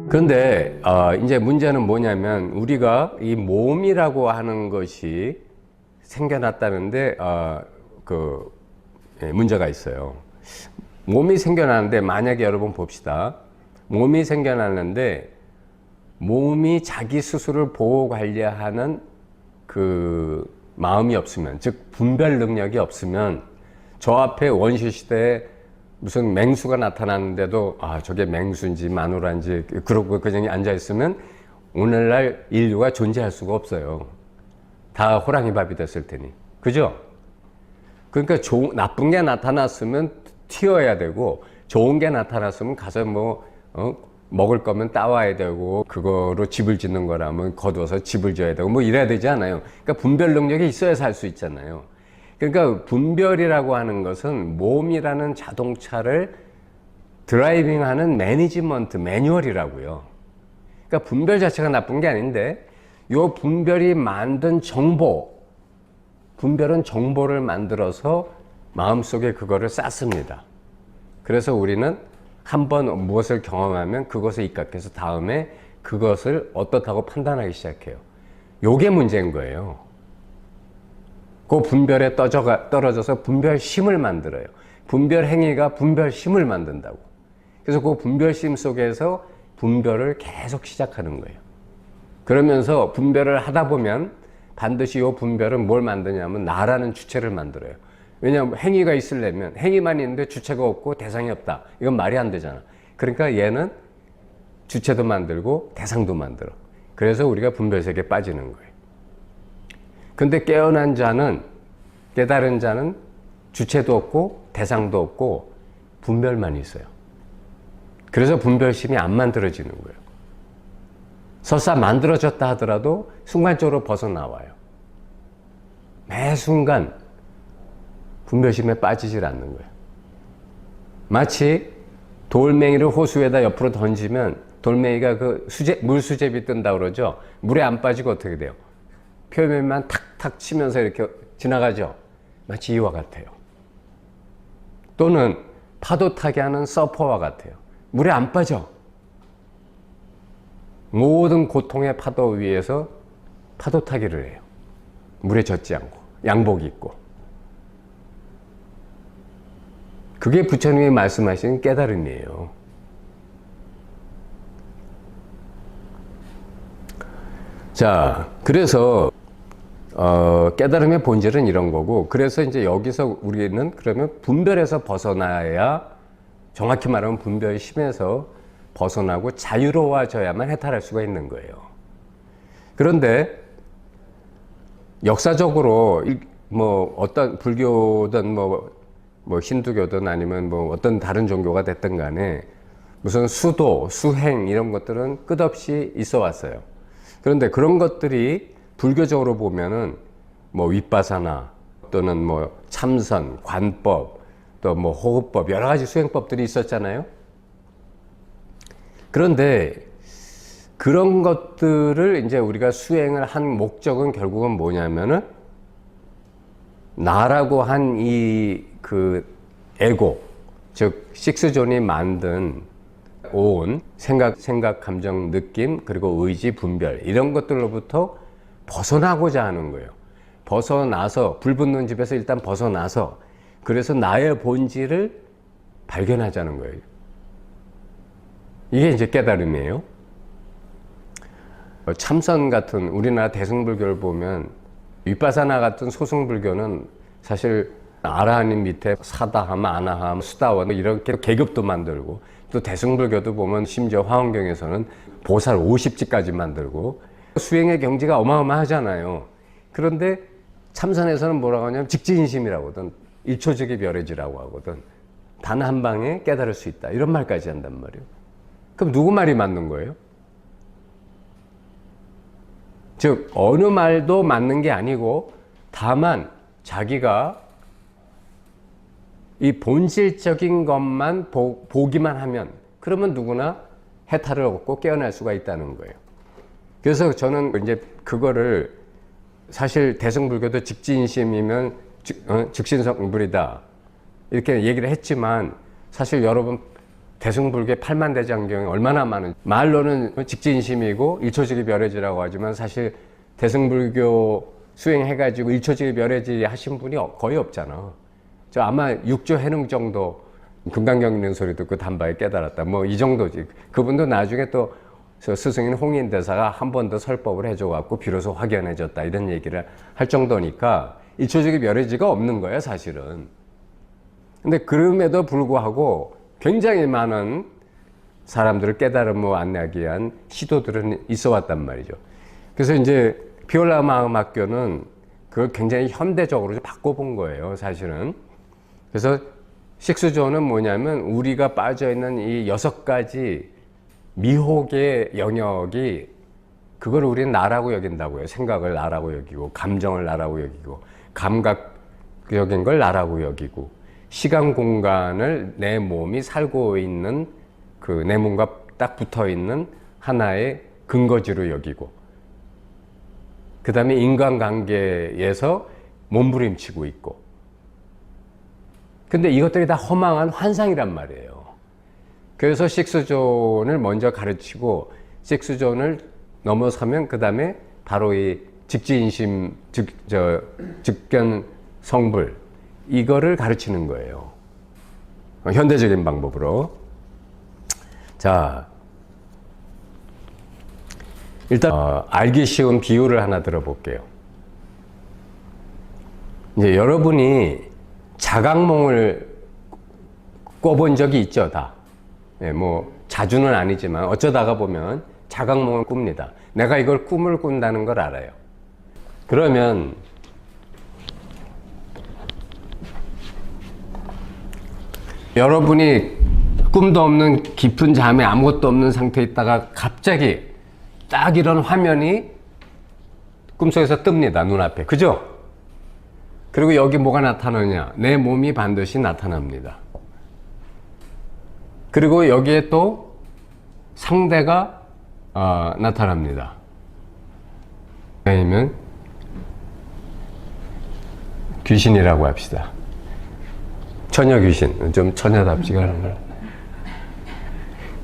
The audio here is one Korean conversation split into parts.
그런데 이제 문제는 뭐냐면 우리가 이 몸이라고 하는 것이 생겨났다는데 문제가 있어요. 몸이 생겨나는데 만약에 여러분 봅시다. 몸이 생겨났는데 몸이 자기 스스로를 보호 관리하는 그 마음이 없으면, 즉 분별 능력이 없으면, 저 앞에 원시 시대에 무슨 맹수가 나타났는데도 저게 맹수인지 마누라인지 그러고 그냥 앉아 있으면 오늘날 인류가 존재할 수가 없어요. 다 호랑이 밥이 됐을 테니. 그죠? 그러니까 나쁜 게 나타났으면 튀어야 되고, 좋은 게 나타났으면 가서 먹을 거면 따와야 되고, 그거로 집을 짓는 거라면 거둬서 집을 지어야 되고 이래야 되지 않아요. 그러니까 분별 능력이 있어야 살 수 있잖아요. 그러니까 분별이라고 하는 것은 몸이라는 자동차를 드라이빙하는 매니지먼트 매뉴얼이라고요. 그러니까 분별 자체가 나쁜 게 아닌데, 요 분별이 만든 분별은 정보를 만들어서 마음속에 그거를 쌓습니다. 그래서 우리는 한번 무엇을 경험하면 그것에 입각해서 다음에 그것을 어떻다고 판단하기 시작해요. 요게 문제인 거예요. 그 분별에 떨어져서 분별심을 만들어요. 분별 행위가 분별심을 만든다고. 그래서 그 분별심 속에서 분별을 계속 시작하는 거예요. 그러면서 분별을 하다 보면 반드시 이 분별은 뭘 만드냐면 나라는 주체를 만들어요. 왜냐하면 행위가 있으려면 행위만 있는데 주체가 없고 대상이 없다. 이건 말이 안 되잖아. 그러니까 얘는 주체도 만들고 대상도 만들어. 그래서 우리가 분별 세계에 빠지는 거예요. 근데 깨어난 자는, 깨달은 자는 주체도 없고 대상도 없고 분별만 있어요. 그래서 분별심이 안 만들어지는 거예요. 설사 만들어졌다 하더라도 순간적으로 벗어나와요. 매 순간 분별심에 빠지질 않는 거예요. 마치 돌멩이를 호수에다 옆으로 던지면 돌멩이가 물수제비 뜬다 그러죠. 물에 안 빠지고 어떻게 돼요? 표면만 탁탁 치면서 이렇게 지나가죠. 마치 이와 같아요. 또는 파도 타기 하는 서퍼와 같아요. 물에 안 빠져. 모든 고통의 파도 위에서 파도 타기를 해요. 물에 젖지 않고 양복 입고. 그게 부처님이 말씀하신 깨달음이에요. 자, 그래서 깨달음의 본질은 이런 거고, 그래서 이제 여기서 우리는 그러면 분별에서 벗어나야, 정확히 말하면 분별심에서 벗어나고 자유로워져야만 해탈할 수가 있는 거예요. 그런데 역사적으로 어떤 불교든 힌두교든 아니면 어떤 다른 종교가 됐든 간에 무슨 수도, 수행 이런 것들은 끝없이 있어 왔어요. 그런데 그런 것들이 불교적으로 보면은 윗바사나 또는 참선, 관법, 또 호흡법 여러 가지 수행법들이 있었잖아요. 그런데 그런 것들을 이제 우리가 수행을 한 목적은 결국은 뭐냐면은 나라고 한 에고, 즉 식스존이 만든 생각, 감정, 느낌, 그리고 의지, 분별 이런 것들로부터 벗어나고자 하는 거예요. 벗어나서, 불 붙는 집에서 일단 벗어나서, 그래서 나의 본질을 발견하자는 거예요. 이게 이제 깨달음이에요. 참선 같은 우리나라 대승불교를 보면 윗바사나 같은 소승불교는 사실 아라하님 밑에 사다함, 아나함, 수다원 이렇게 계급도 만들고, 또 대승불교도 보면 심지어 화엄경에서는 보살 50지까지 만들고 수행의 경지가 어마어마하잖아요. 그런데 참선에서는 뭐라고 하냐면 직지인심이라고 하거든. 1초적의 별해지라고 하거든. 단 한 방에 깨달을 수 있다. 이런 말까지 한단 말이에요. 그럼 누구 말이 맞는 거예요? 즉 어느 말도 맞는 게 아니고, 다만 자기가 이 본질적인 것만 보기만 하면, 그러면 누구나 해탈을 얻고 깨어날 수가 있다는 거예요. 그래서 저는 이제 그거를, 사실 대승불교도 직지인심이면 즉신성불이다 이렇게 얘기를 했지만, 사실 여러분 대승불교의 팔만대장경이 얼마나 많은, 말로는 직진심이고 일초직이 멸해지라고 하지만 사실 대승불교 수행해가지고 일초직이 멸해지 하신 분이 거의 없잖아. 저 아마 6조 해능 정도 금강경 있는 소리 듣고 단바에 깨달았다. 뭐 이 정도지. 그분도 나중에 또 스승인 홍인대사가 한 번 더 설법을 해줘갖고 비로소 확연해졌다. 이런 얘기를 할 정도니까 일초직이 멸해지가 없는 거야, 사실은. 근데 그럼에도 불구하고 굉장히 많은 사람들을 깨달음으로 안내하기 위한 시도들은 있어 왔단 말이죠. 그래서 이제 비올라 마음학교는 그걸 굉장히 현대적으로 바꿔본 거예요, 사실은. 그래서 식수조는 뭐냐면 우리가 빠져있는 이 6가지 미혹의 영역이, 그걸 우리는 나라고 여긴다고요. 생각을 나라고 여기고, 감정을 나라고 여기고, 감각적인 걸 나라고 여기고, 시간 공간을 내 몸이 살고 있는 그 내 몸과 딱 붙어 있는 하나의 근거지로 여기고, 그 다음에 인간관계에서 몸부림치고 있고. 근데 이것들이 다 허망한 환상이란 말이에요. 그래서 식수존을 먼저 가르치고, 식수존을 넘어서면 그 다음에 바로 이 직지인심, 직견 성불, 이거를 가르치는 거예요. 현대적인 방법으로. 자, 일단 알기 쉬운 비유를 하나 들어볼게요. 이제 여러분이 자각몽을 꿔본 적이 있죠, 다. 예, 뭐 자주는 아니지만 어쩌다가 보면 자각몽을 꿉니다. 내가 이걸 꿈을 꾼다는 걸 알아요. 그러면 여러분이 꿈도 없는 깊은 잠에 아무것도 없는 상태에 있다가 갑자기 딱 이런 화면이 꿈속에서 뜹니다, 눈앞에. 그죠? 그리고 여기 뭐가 나타나냐? 내 몸이 반드시 나타납니다. 그리고 여기에 또 상대가 나타납니다. 아니면 귀신이라고 합시다. 처녀 귀신, 좀 처녀답지가 않은 걸.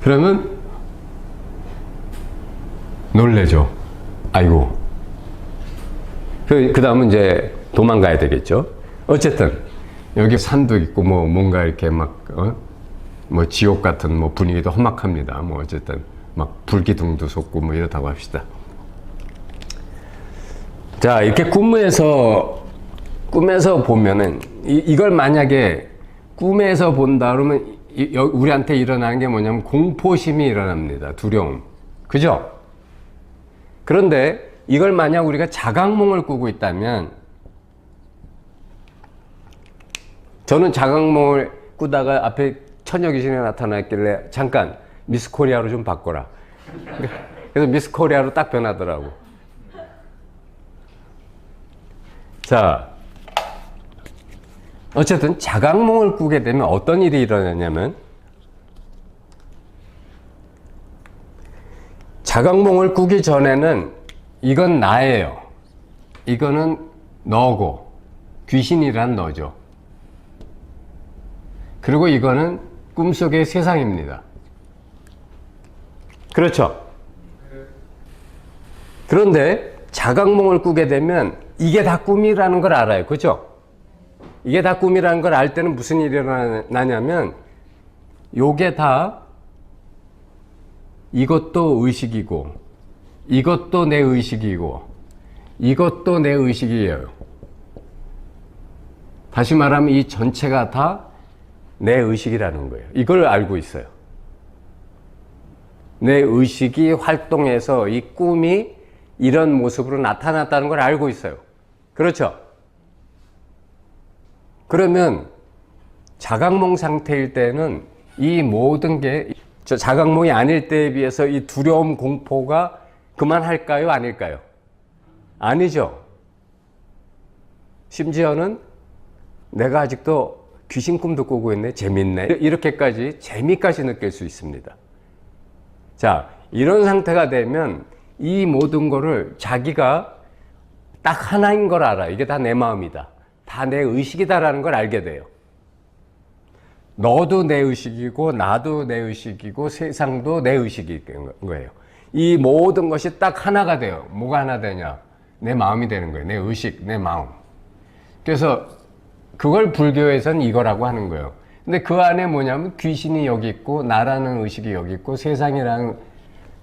그러면 놀래죠. 아이고. 그 다음은 이제 도망가야 되겠죠. 어쨌든 여기 산도 있고 뭐 뭔가 이렇게 막 뭐 지옥 같은 뭐 분위기도 험악합니다. 뭐 어쨌든 막 불기둥도 솟고 뭐 이렇다고 합시다. 자, 이렇게 꿈에서 보면은 이걸 만약에 꿈에서 본다 그러면 우리한테 일어나는 게 뭐냐면 공포심이 일어납니다. 두려움. 그죠? 그런데 이걸 만약 우리가 자각몽을 꾸고 있다면, 저는 자각몽을 꾸다가 앞에 처녀 귀신이 나타났길래 잠깐 미스 코리아로 좀 바꿔라. 그래서 미스 코리아로 딱 변하더라고. 자, 어쨌든 자각몽을 꾸게 되면 어떤 일이 일어나냐면, 자각몽을 꾸기 전에는 이건 나예요. 이거는 너고, 귀신이란 너죠. 그리고 이거는 꿈속의 세상입니다. 그렇죠? 그런데 자각몽을 꾸게 되면 이게 다 꿈이라는 걸 알아요. 그죠? 이게 다 꿈이라는 걸 알 때는 무슨 일이 일어나냐면, 요게 다 이것도 의식이고, 이것도 내 의식이고, 이것도 내 의식이에요. 다시 말하면 이 전체가 다 내 의식이라는 거예요. 이걸 알고 있어요. 내 의식이 활동해서 이 꿈이 이런 모습으로 나타났다는 걸 알고 있어요. 그렇죠? 그러면 자각몽 상태일 때는 이 모든 게 자각몽이 아닐 때에 비해서 이 두려움, 공포가 그만할까요? 아닐까요? 아니죠. 심지어는 내가 아직도 귀신 꿈도 꾸고 있네, 재밌네, 이렇게까지 재미까지 느낄 수 있습니다. 자, 이런 상태가 되면 이 모든 거를 자기가 딱 하나인 걸 알아. 이게 다 내 마음이다, 다 내 의식이다라는 걸 알게 돼요. 너도 내 의식이고 나도 내 의식이고 세상도 내 의식인 거예요. 이 모든 것이 딱 하나가 돼요. 뭐가 하나 되냐? 내 마음이 되는 거예요. 내 의식, 내 마음. 그래서 그걸 불교에서는 이거라고 하는 거예요. 근데 그 안에 뭐냐면 귀신이 여기 있고 나라는 의식이 여기 있고 세상이라는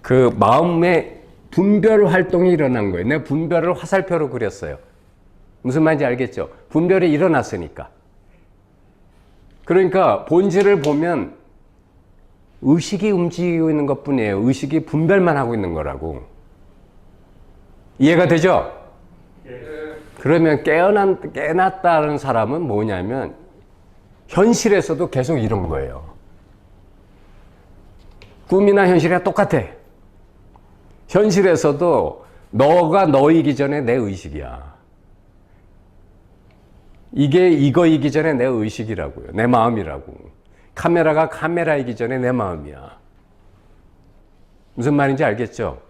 그 마음의 분별 활동이 일어난 거예요. 내가 분별을 화살표로 그렸어요. 무슨 말인지 알겠죠? 분별이 일어났으니까. 그러니까 본질을 보면 의식이 움직이고 있는 것 뿐이에요. 의식이 분별만 하고 있는 거라고. 이해가 되죠? 그러면 깨어났다는 사람은 뭐냐면 현실에서도 계속 이런 거예요. 꿈이나 현실이랑 똑같아. 현실에서도 너가 너이기 전에 내 의식이야. 이게 이거이기 전에 내 의식이라고요. 내 마음이라고. 카메라가 카메라이기 전에 내 마음이야. 무슨 말인지 알겠죠?